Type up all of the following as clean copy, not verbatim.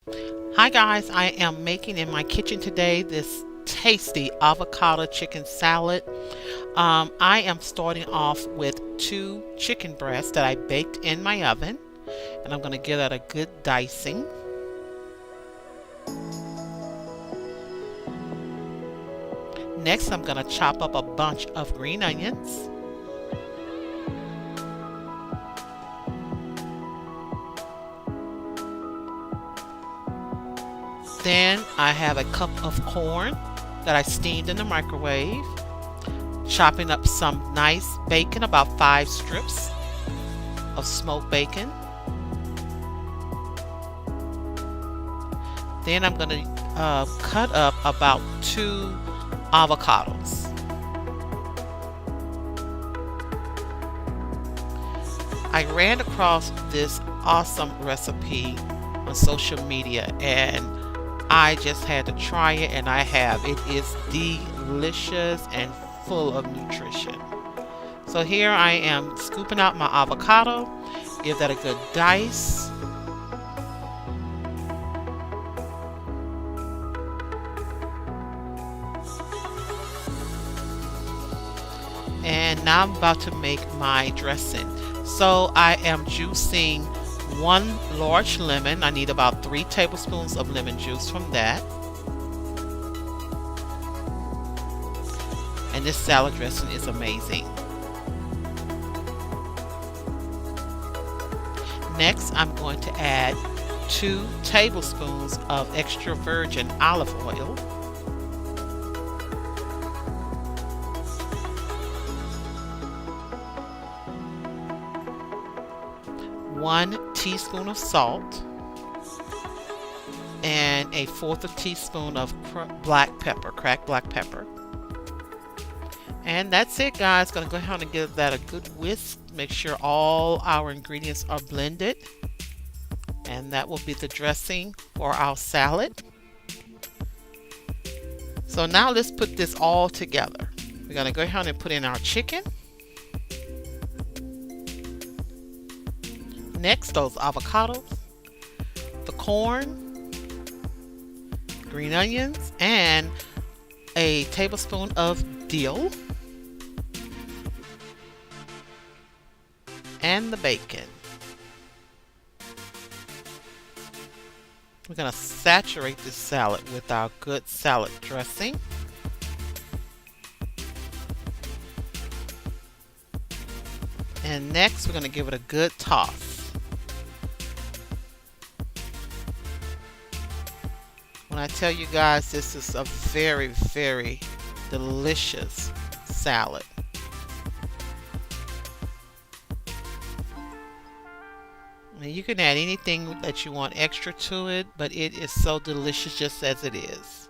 Hi guys, I am making in my kitchen today this tasty avocado chicken salad. I am starting off with 2 chicken breasts that I baked in my oven, and I'm going to give that a good dicing. Next, I'm going to chop up a bunch of green onions. Then I have a cup of corn that I steamed in the microwave. Chopping up some nice bacon, about 5 strips of smoked bacon. Then I'm going to cut up about 2 avocados. I ran across this awesome recipe on social media and I just had to try it, and I have. It is delicious and full of nutrition. So here I am scooping out my avocado. Give that a good dice. And now I'm about to make my dressing. So I am juicing 1 large lemon. I need about 3 tablespoons of lemon juice from that. And this salad dressing is amazing. Next, I'm going to add 2 tablespoons of extra virgin olive oil. 1 teaspoon of salt, and a 1/4 teaspoon of black pepper, cracked black pepper. And that's it, guys. Gonna go ahead and give that a good whisk. Make sure all our ingredients are blended. And that will be the dressing for our salad. So now let's put this all together. We're gonna go ahead and put in our chicken. Next, those avocados, the corn, green onions, and a tablespoon of dill, and the bacon. We're going to saturate this salad with our good salad dressing. And next, we're going to give it a good toss. When I tell you guys, this is a very, very delicious salad. Now you can add anything that you want extra to it, but it is so delicious just as it is.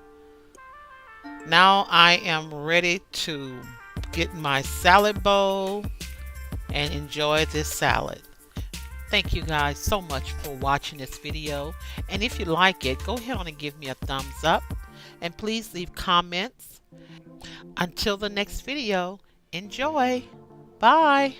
Now I am ready to get my salad bowl and enjoy this salad. Thank you guys so much for watching this video, and if you like it, go ahead and give me a thumbs up, and please leave comments. Until the next video, enjoy. Bye.